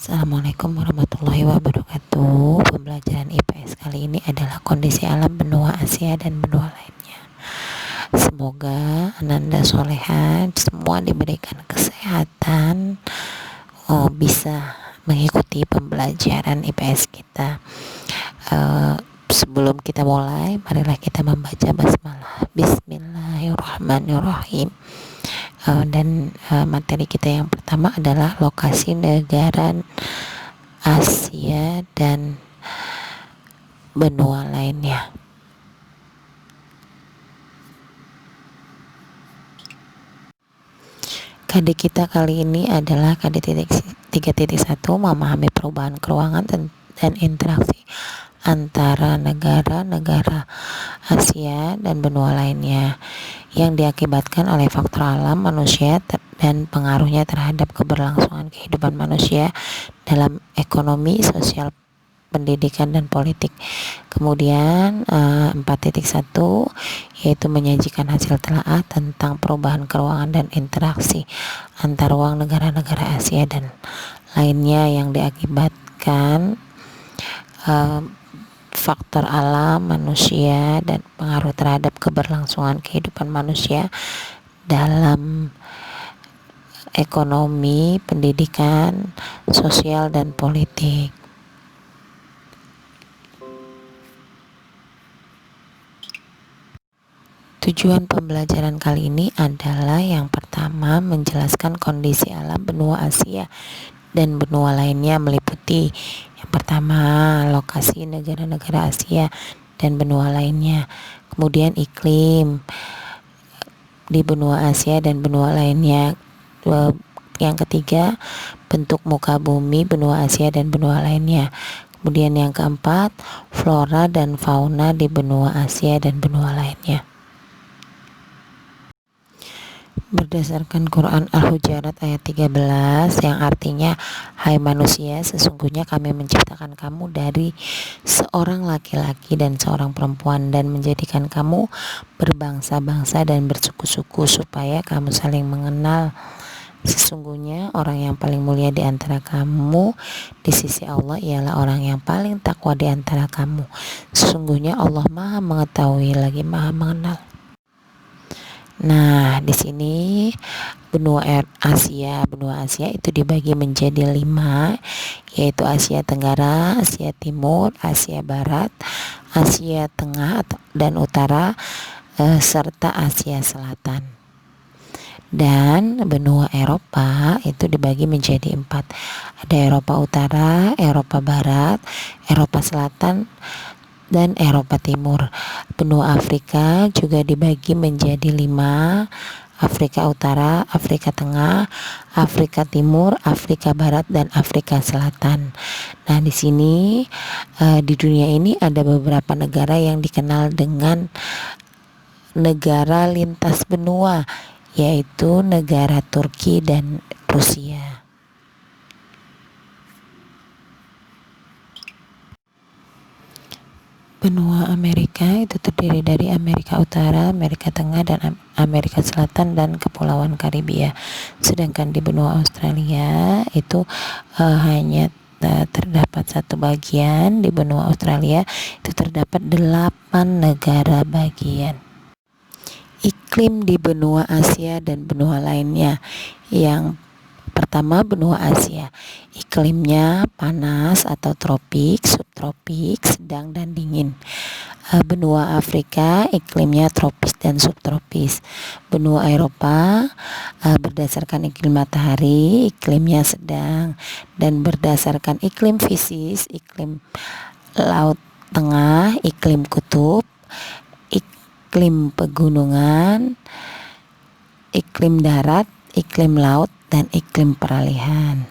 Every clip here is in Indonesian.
Assalamualaikum warahmatullahi wabarakatuh. Pembelajaran IPS kali ini adalah kondisi alam benua Asia dan benua lainnya. Semoga Ananda Soleha semua diberikan kesehatan, bisa mengikuti pembelajaran IPS kita. Sebelum kita mulai, marilah kita membaca basmalah. Bismillahirrahmanirrahim. Materi kita yang pertama adalah lokasi negara Asia dan benua lainnya. KD kita kali ini adalah KD 3.1, memahami perubahan keruangan dan interaksi antara negara-negara Asia dan benua lainnya yang diakibatkan oleh faktor alam, manusia, dan pengaruhnya terhadap keberlangsungan kehidupan manusia dalam ekonomi, sosial, pendidikan, dan politik. Kemudian 4.1 yaitu menyajikan hasil telaah tentang perubahan keruangan dan interaksi antar ruang negara-negara Asia dan lainnya yang diakibatkan faktor alam, manusia, dan pengaruh terhadap keberlangsungan kehidupan manusia dalam ekonomi, pendidikan, sosial, dan politik. Tujuan pembelajaran kali ini adalah yang pertama, menjelaskan kondisi alam benua Asia dan benua lainnya, meliputi yang pertama lokasi negara-negara Asia dan benua lainnya, kemudian iklim di benua Asia dan benua lainnya, yang ketiga bentuk muka bumi benua Asia dan benua lainnya, kemudian yang keempat flora dan fauna di benua Asia dan benua lainnya. Berdasarkan Quran Al-Hujarat ayat 13 yang artinya, hai manusia, sesungguhnya kami menciptakan kamu dari seorang laki-laki dan seorang perempuan dan menjadikan kamu berbangsa-bangsa dan bersuku-suku supaya kamu saling mengenal. Sesungguhnya orang yang paling mulia di antara kamu di sisi Allah ialah orang yang paling takwa di antara kamu. Sesungguhnya Allah Maha mengetahui lagi Maha mengenal. Nah, di sini benua Asia itu dibagi menjadi 5, yaitu Asia Tenggara, Asia Timur, Asia Barat, Asia Tengah dan Utara, serta Asia Selatan. Dan benua Eropa itu dibagi menjadi 4. Ada Eropa Utara, Eropa Barat, Eropa Selatan, dan Eropa Timur. Benua Afrika juga dibagi menjadi 5, Afrika Utara, Afrika Tengah, Afrika Timur, Afrika Barat, dan Afrika Selatan. Nah, di sini di dunia ini ada beberapa negara yang dikenal dengan negara lintas benua, yaitu negara Turki dan Rusia. Benua Amerika itu terdiri dari Amerika Utara, Amerika Tengah, dan Amerika Selatan, dan Kepulauan Karibia. Sedangkan di benua Australia itu hanya terdapat satu bagian. Di benua Australia itu terdapat 8 negara bagian. Iklim di benua Asia dan benua lainnya. Yang pertama, benua Asia, iklimnya panas atau tropik, subtropik, sedang, dan dingin. Benua Afrika, iklimnya tropis dan subtropis. Benua Eropa, berdasarkan iklim matahari, iklimnya sedang. Dan berdasarkan iklim fisis, iklim laut tengah, iklim kutub, iklim pegunungan, iklim darat, iklim laut, dan iklim peralihan.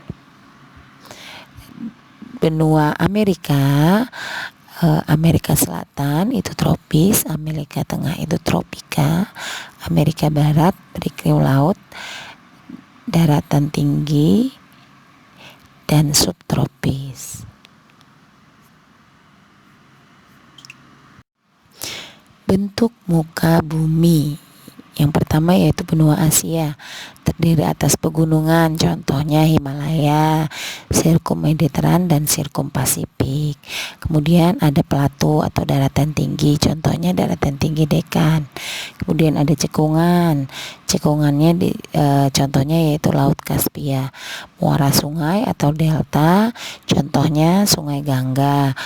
Benua Amerika, Amerika Selatan itu tropis, Amerika Tengah itu tropika, Amerika Barat beriklim laut, daratan tinggi, dan subtropis. Bentuk muka bumi. Yang pertama yaitu benua Asia, terdiri atas pegunungan, contohnya Himalaya, Sirkum Mediteran dan Sirkum Pasifik. Kemudian ada plato atau daratan tinggi, contohnya daratan tinggi Dekan. Kemudian ada cekungan, cekungannya contohnya yaitu Laut Kaspia. Muara sungai atau delta, contohnya Sungai Gangga.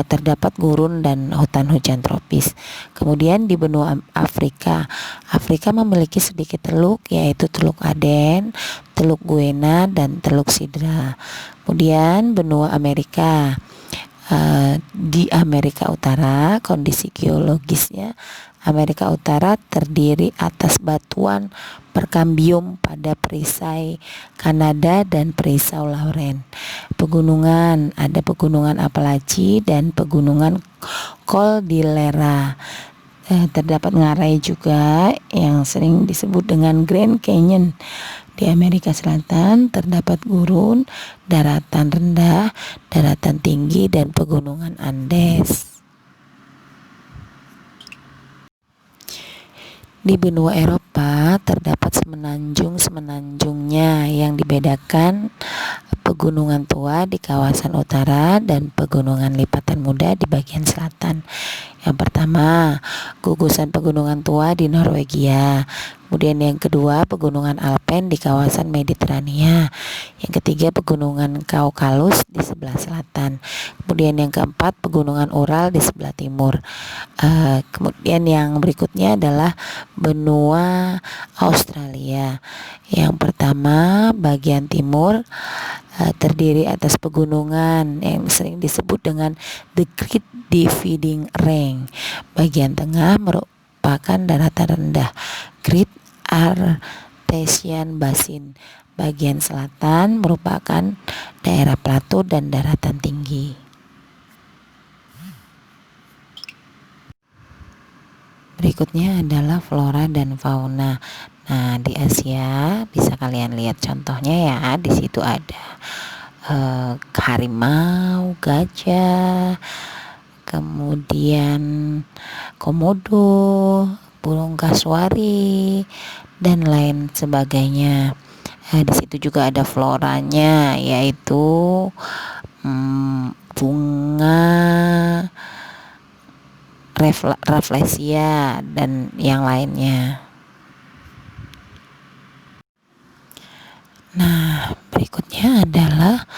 Terdapat gurun dan hutan hujan tropis. Kemudian di benua Afrika, Afrika memiliki sedikit teluk, yaitu Teluk Aden, Teluk Guiana, dan Teluk Sidra. Kemudian benua Amerika, di Amerika Utara, kondisi geologisnya Amerika Utara terdiri atas batuan perkambium pada perisai Kanada dan perisai Lauren. Pegunungan, ada pegunungan Apalagi dan pegunungan Cordillera. Terdapat ngarai juga yang sering disebut dengan Grand Canyon. Di Amerika Selatan terdapat gurun, daratan rendah, daratan tinggi, dan pegunungan Andes. Di benua Eropa terdapat semenanjung-semenanjungnya yang dibedakan pegunungan tua di kawasan utara dan pegunungan lipatan muda di bagian selatan. Yang pertama, gugusan pegunungan tua di Norwegia. Kemudian yang kedua, pegunungan Alpen di kawasan Mediterania. Yang ketiga, pegunungan Kaukasus di sebelah selatan. Kemudian yang keempat, pegunungan Ural di sebelah timur. Kemudian yang berikutnya adalah benua Australia. Yang pertama, bagian timur terdiri atas pegunungan yang sering disebut dengan The Great Dividing Range. Bagian tengah merupakan daratan rendah, Great Artesian Basin. Bagian selatan merupakan daerah plato dan daratan tinggi. Berikutnya adalah flora dan fauna. Nah, di Asia bisa kalian lihat contohnya ya. Di situ ada harimau, gajah, kemudian komodo, burung kasuari, dan lain sebagainya. Di situ juga ada floranya, yaitu bunga Rafflesia dan yang lainnya. Nah, berikutnya adalah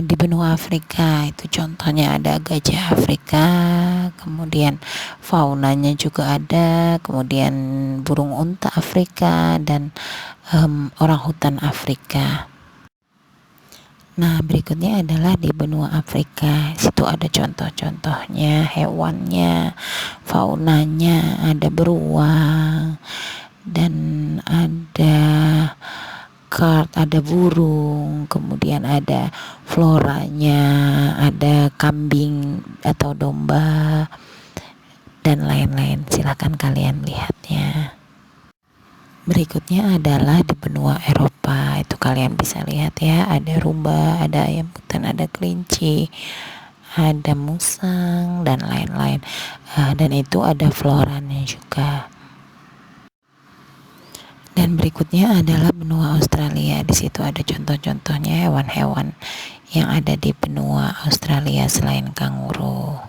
di benua Afrika. Itu contohnya ada gajah Afrika, kemudian faunanya juga ada, kemudian burung unta Afrika, dan orangutan Afrika. Nah, berikutnya adalah di benua Afrika. Situ ada contoh-contohnya, hewannya, faunanya, ada beruang, dan ada ada burung, kemudian ada floranya, ada kambing atau domba, dan lain-lain. Silakan kalian lihatnya. Berikutnya adalah di benua Eropa. Itu kalian bisa lihat ya, ada rubah, ada ayam hutan, ada kelinci, ada musang, dan lain-lain. Dan itu ada floranya juga. Dan berikutnya adalah benua Australia. Di situ ada contoh-contohnya hewan-hewan yang ada di benua Australia selain kanguru.